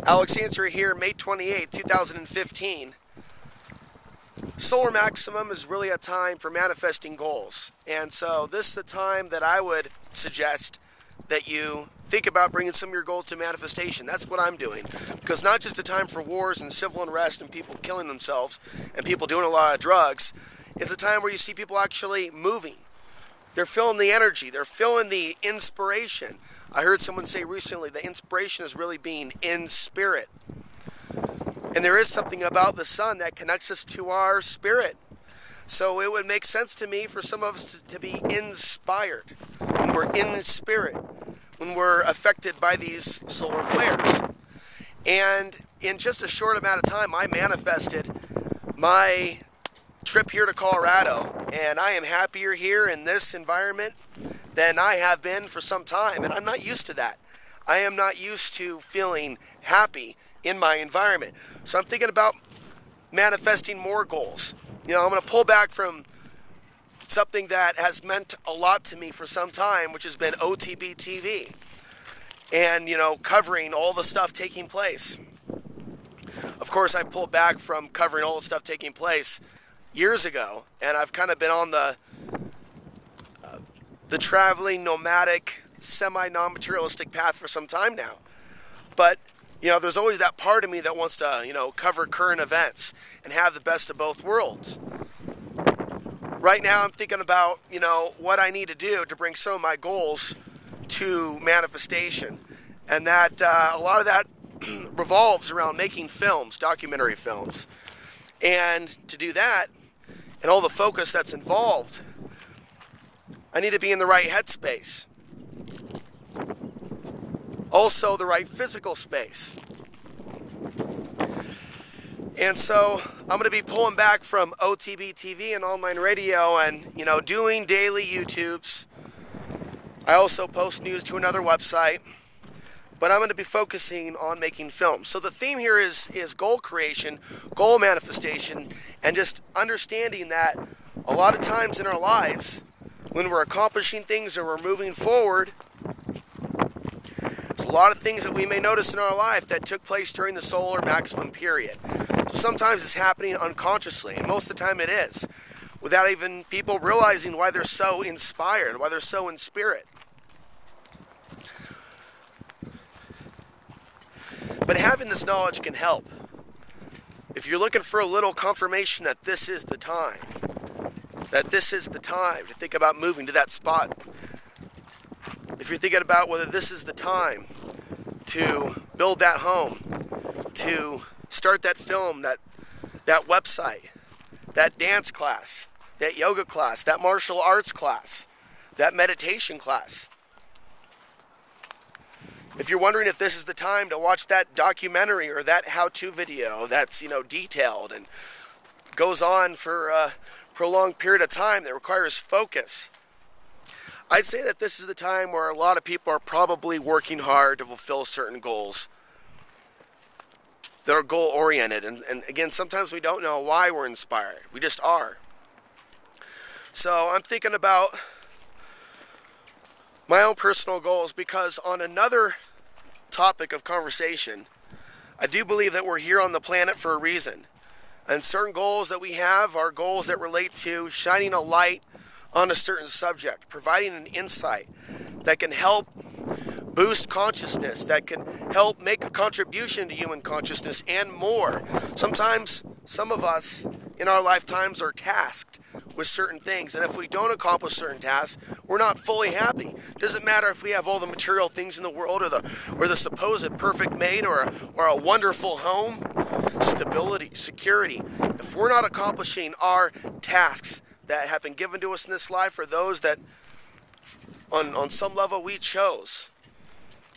Alex Answer here, May 28, 2015. Solar maximum is really a time for manifesting goals. And so this is the time that I would suggest that you think about bringing some of your goals to manifestation. That's what I'm doing. Because not just a time for wars and civil unrest and people killing themselves and people doing a lot of drugs. It's a time where you see people actually moving. They're feeling the energy. They're feeling the inspiration. I heard someone say recently the inspiration is really being in spirit. And there is something about the sun that connects us to our spirit. So it would make sense to me for some of us to be inspired when we're in the spirit, when we're affected by these solar flares. And in just a short amount of time, I manifested my trip here to Colorado, and I am happier here in this environment than I have been for some time, and I'm not used to that. I am not used to feeling happy in my environment. So I'm thinking about manifesting more goals. You know, I'm going to pull back from something that has meant a lot to me for some time, which has been OTB TV, and, you know, covering all the stuff taking place. Of course, I pulled back from covering all the stuff taking place years ago, and I've kind of been on the traveling, nomadic, semi-non-materialistic path for some time now. But, you know, there's always that part of me that wants to, you know, cover current events and have the best of both worlds. Right now I'm thinking about, you know, what I need to do to bring some of my goals to manifestation. And that a lot of that revolves around making films, documentary films. And to do that, and all the focus that's involved, I need to be in the right headspace. Also, the right physical space. And so, I'm going to be pulling back from OTB TV and online radio and, you know, doing daily YouTubes. I also post news to another website. But I'm going to be focusing on making films. So the theme here is goal creation, goal manifestation, and just understanding that a lot of times in our lives, when we're accomplishing things or we're moving forward, there's a lot of things that we may notice in our life that took place during the solar maximum period. So sometimes it's happening unconsciously, and most of the time it is, without even people realizing why they're so inspired, why they're so in spirit. But having this knowledge can help. If you're looking for a little confirmation that this is the time, to think about moving to that spot, if you're thinking about whether this is the time to build that home, to start that film, that website, that dance class, that yoga class, that martial arts class, that meditation class. If you're wondering if this is the time to watch that documentary or that how-to video that's, you know, detailed and goes on for a prolonged period of time that requires focus, I'd say that this is the time where a lot of people are probably working hard to fulfill certain goals that are goal-oriented. And again, sometimes we don't know why we're inspired. We just are. So I'm thinking about my own personal goals, because on another topic of conversation, I do believe that we're here on the planet for a reason. And certain goals that we have are goals that relate to shining a light on a certain subject, providing an insight that can help boost consciousness, that can help make a contribution to human consciousness, and more. Sometimes some of us in our lifetimes are tasked with certain things, and if we don't accomplish certain tasks, we're not fully happy. Doesn't matter if we have all the material things in the world, or the supposed perfect mate, or a wonderful home, stability, security. If we're not accomplishing our tasks that have been given to us in this life, or those that on some level we chose,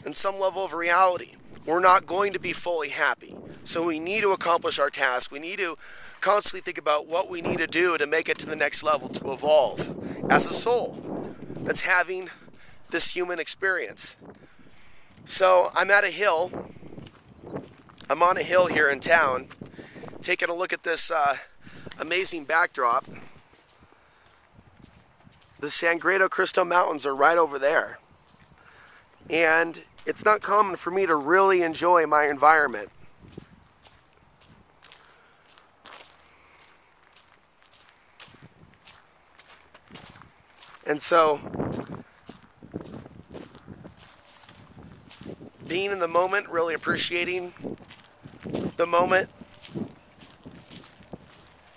in some level of reality, we're not going to be fully happy. So we need to accomplish our task. We need to constantly think about what we need to do to make it to the next level, to evolve as a soul that's having this human experience. So I'm at a hill. I'm on a hill here in town, taking a look at this amazing backdrop. The San Cristo Mountains are right over there. And it's not common for me to really enjoy my environment. And so, being in the moment, really appreciating the moment,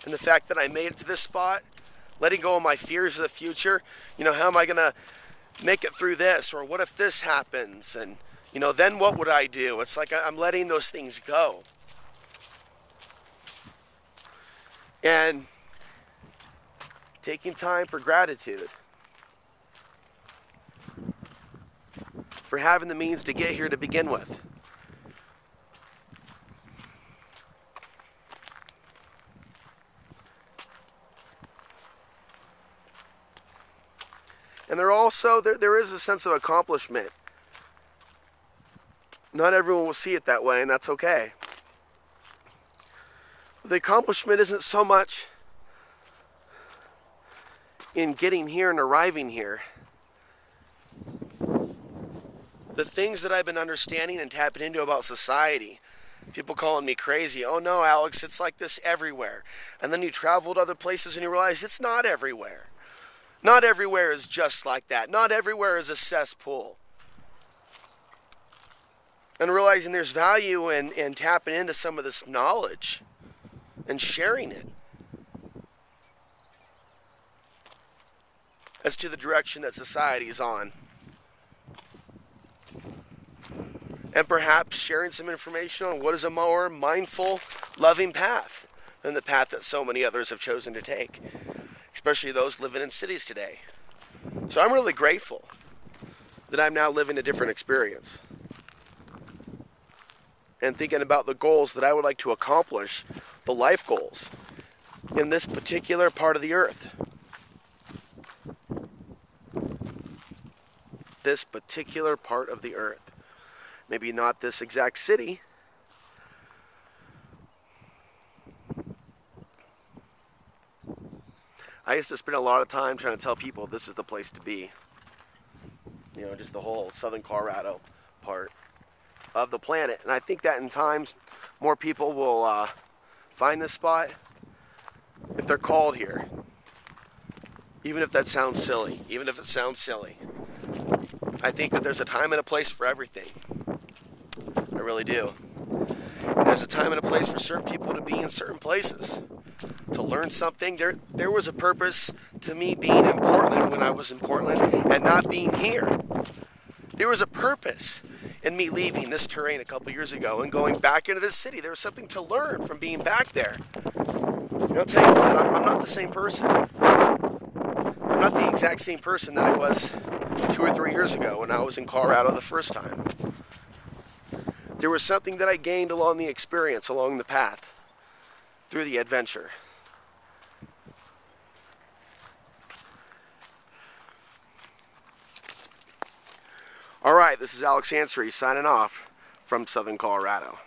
and the fact that I made it to this spot, letting go of my fears of the future. You know, how am I going to make it through this? Or what if this happens? And, you know, then what would I do? It's like I'm letting those things go. And taking time for gratitude. For having the means to get here to begin with. And there is a sense of accomplishment. Not everyone will see it that way, and that's okay. The accomplishment isn't so much in getting here and arriving here. The things that I've been understanding and tapping into about society, people calling me crazy. Oh no, Alex, it's like this everywhere. And then you travel to other places and you realize it's not everywhere. Not everywhere is just like that. Not everywhere is a cesspool. And realizing there's value in tapping into some of this knowledge and sharing it as to the direction that society is on. And perhaps sharing some information on what is a more mindful, loving path than the path that so many others have chosen to take, especially those living in cities today. So I'm really grateful that I'm now living a different experience and thinking about the goals that I would like to accomplish, the life goals, in this particular part of the earth. This particular part of the earth. Maybe not this exact city. I used to spend a lot of time trying to tell people this is the place to be. You know, just the whole southern Colorado part of the planet. And I think that in times, more people will find this spot if they're called here. Even if that sounds silly. Even if it sounds silly. I think that there's a time and a place for everything. I really do. And there's a time and a place for certain people to be in certain places. To learn something. There was a purpose to me being in Portland when I was in Portland and not being here. There was a purpose in me leaving this terrain a couple years ago and going back into this city. There was something to learn from being back there. And I'll tell you what, I'm not the same person. I'm not the exact same person that I was 2 or 3 years ago when I was in Colorado the first time. There was something that I gained along the experience, along the path, through the adventure. All right, this is Alex Ansary signing off from Southern Colorado.